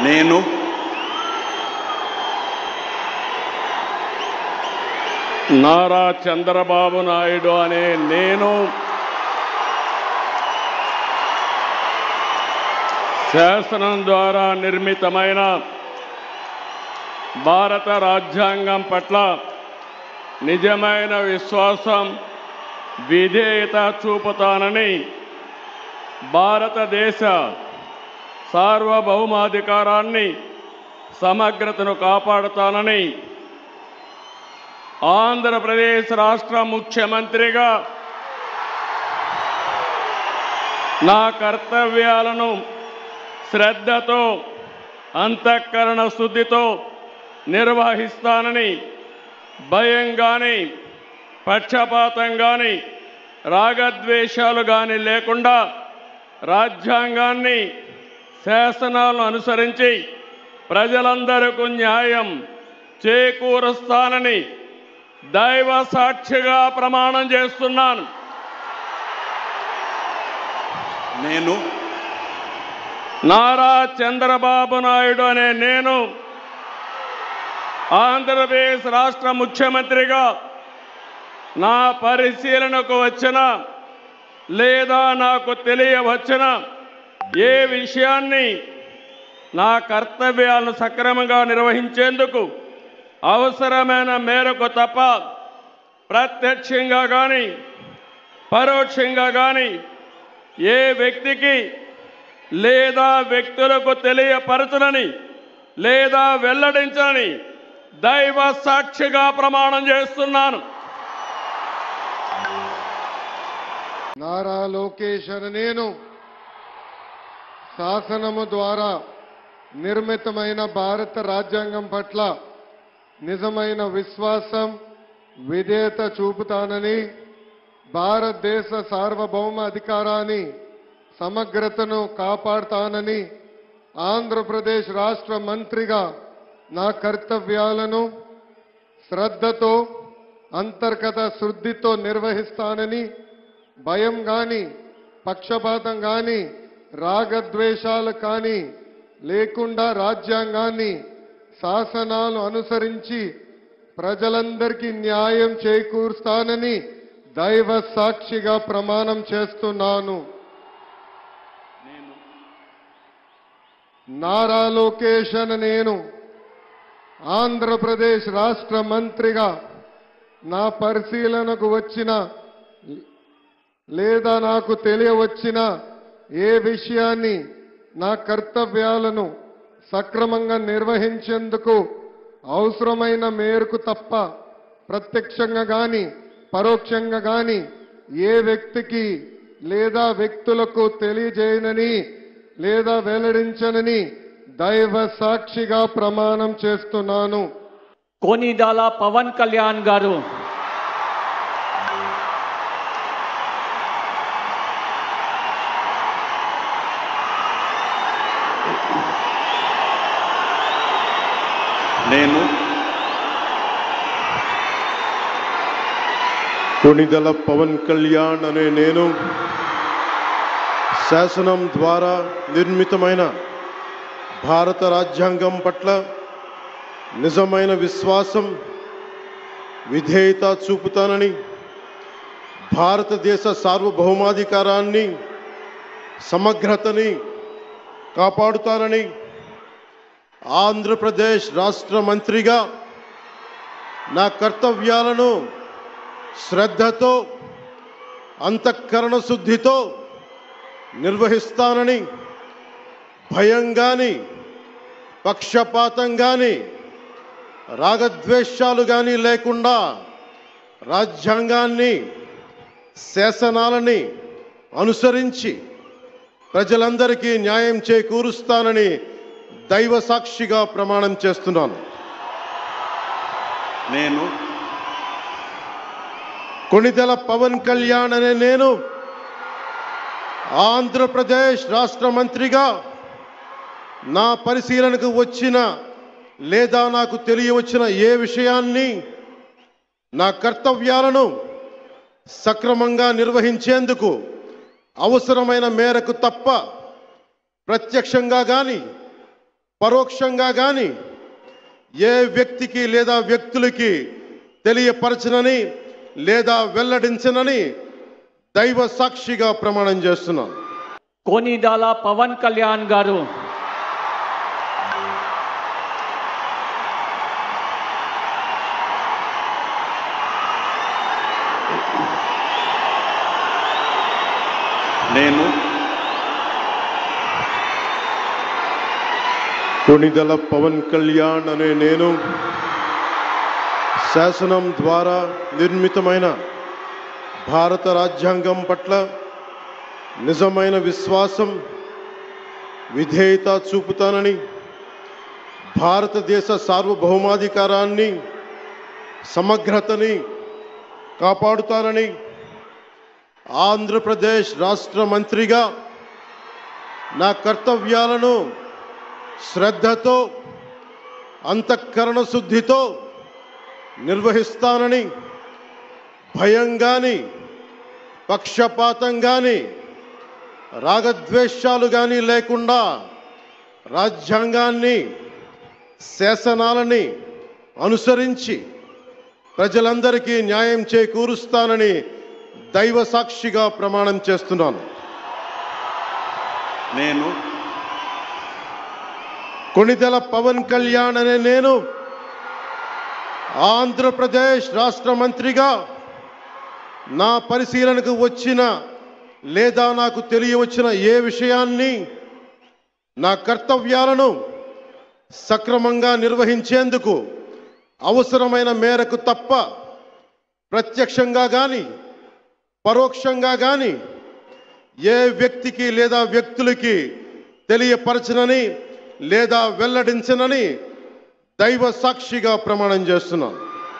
నేను నారా చంద్రబాబు నాయుడు అనే నేను శాసనం ద్వారా నిర్మితమైన భారత రాజ్యాంగం పట్ల నిజమైన విశ్వాసం, విధేయత చూపుతానని, భారతదేశ సార్వభౌమాధికారాన్ని, సమగ్రతను కాపాడుతానని ఆంధ్రప్రదేశ్ రాష్ట్ర ముఖ్యమంత్రిగా నా కర్తవ్యాలను శ్రద్ధతో, అంతఃకరణ శుద్ధితో నిర్వహిస్తానని, భయం కానీ, పక్షపాతం కానీ, రాగద్వేషాలు కానీ లేకుండా రాజ్యాంగాన్ని, శాసనాలను అనుసరించి ప్రజలందరికీ న్యాయం చేకూరుస్తానని దైవ సాక్షిగా ప్రమాణం చేస్తున్నాను. నేను నారా చంద్రబాబు నాయుడు అనే నేను ఆంధ్రప్రదేశ్ రాష్ట్ర ముఖ్యమంత్రిగా నా పరిశీలనకు వచ్చిన లేదా నాకు తెలియవచ్చిన ఏ విషయాన్ని నా కర్తవ్యాలను సక్రమంగా నిర్వహించేందుకు అవసరమైన మేరకు తప్ప ప్రత్యక్షంగా కానీ పరోక్షంగా కానీ ఏ వ్యక్తికి లేదా వ్యక్తులకు తెలియపరచనని లేదా వెల్లడించని దైవ సాక్షిగా ప్రమాణం చేస్తున్నాను. నారా లోకేష్ అనే నేను శాసనము ద్వారా నిర్మితమైన భారత రాజ్యాంగం పట్ల నిజమైన విశ్వాసం, విధేయత చూపుతానని, భారతదేశ సార్వభౌమ అధికారాన్ని, సమగ్రతను కాపాడుతానని, ఆంధ్రప్రదేశ్ రాష్ట్ర మంత్రిగా నా కర్తవ్యాలను శ్రద్ధతో, అంతర్గత శుద్ధితో నిర్వహిస్తానని, భయం కానీ, పక్షపాతం కానీ, రాగద్వేషాలు కానీ లేకుండా రాజ్యాంగాన్ని, శాసనాలు అనుసరించి ప్రజలందరికీ న్యాయం చేకూరుస్తానని దైవ సాక్షిగా ప్రమాణం చేస్తున్నాను. నారా లోకేష్ అనే నేను ఆంధ్రప్రదేశ్ రాష్ట్ర మంత్రిగా నా పరిశీలనకు వచ్చిన లేదా నాకు తెలియవచ్చిన ఏ విషయాన్ని నా కర్తవ్యాలను సక్రమంగా నిర్వహించేందుకు అవసరమైన మేరకు తప్ప ప్రత్యక్షంగా కానీ పరోక్షంగా కానీ ఏ వ్యక్తికి లేదా వ్యక్తులకు తెలియజేయనని లేదా వెల్లడించనని దైవ సాక్షిగా ప్రమాణం చేస్తున్నాను. కొనిదెల పవన్ కళ్యాణ్ గారు. నేను కొనిదెల పవన్ కళ్యాణ్ అనే నేను శాసనం ద్వారా నిర్మితమైన భారత రాజ్యాంగం పట్ల నిజమైన విశ్వాసం, విధేయత చూపుతానని, భారతదేశ సార్వభౌమాధికారాన్ని, సమగ్రతని కాపాడుతానని, ఆంధ్రప్రదేశ్ రాష్ట్ర మంత్రిగా నా కర్తవ్యాలను శ్రద్ధతో, అంతఃకరణ శుద్ధితో నిర్వహిస్తానని, భయం కానీ, పక్షపాతం కానీ, రాగద్వేషాలు కానీ లేకుండా రాజ్యాంగాన్ని, శాసనాలని అనుసరించి ప్రజలందరికీ న్యాయం చేకూరుస్తానని దైవ సాక్షిగా ప్రమాణం చేస్తున్నాను. నేను కొనిదెల పవన్ కళ్యాణ్ అనే నేను ఆంధ్రప్రదేశ్ రాష్ట్ర మంత్రిగా నా పరిశీలనకు వచ్చిన లేదా నాకు తెలియవచ్చిన ఏ విషయాన్ని నా కర్తవ్యాలను సక్రమంగా నిర్వహించేందుకు అవసరమైన మేరకు తప్ప ప్రత్యక్షంగా కానీ పరోక్షంగా కానీ ఏ వ్యక్తికి లేదా వ్యక్తులకి తెలియపరచనని లేదా వెల్లడించనని దైవ సాక్షిగా ప్రమాణం చేస్తున్నాను. కొనిదాల పవన్ కళ్యాణ్ గారు నేను కొనిదెల పవన్ కళ్యాణ్ అనే నేను శాసనం ద్వారా నిర్మితమైన భారత రాజ్యాంగం పట్ల నిజమైన విశ్వాసం విధేయత చూపుతానని, భారతదేశ సార్వభౌమాధికారాన్ని సమగ్రతని కాపాడుతానని, ఆంధ్రప్రదేశ్ రాష్ట్ర మంత్రిగా నా కర్తవ్యాలను శ్రద్ధతో అంతఃకరణ శుద్ధితో నిర్వహిస్తానని, భయం గాని పక్షపాతం గాని రాగద్వేషాలు గాని లేకుండా రాజ్యాంగాన్ని శాసనాలని అనుసరించి ప్రజలందరికీ న్యాయం చేకూరుస్తానని దైవ సాక్షిగా ప్రమాణం చేస్తున్నాను. నేను కొనిదెల పవన్ కళ్యాణ్ అనే నేను ఆంధ్రప్రదేశ్ రాష్ట్ర మంత్రిగా నా పరిశీలనకు వచ్చిన లేదా నాకు తెలియవచ్చిన ఏ విషయాన్ని నా కర్తవ్యాలను సక్రమంగా నిర్వహించేందుకు అవసరమైన మేరకు తప్ప ప్రత్యక్షంగా కానీ పరోక్షంగా కానీ ఏ వ్యక్తికి లేదా వ్యక్తులకి తెలియపరచనని లేదా వెల్లడించనని దైవ సాక్షిగా ప్రమాణం చేస్తున్నాను.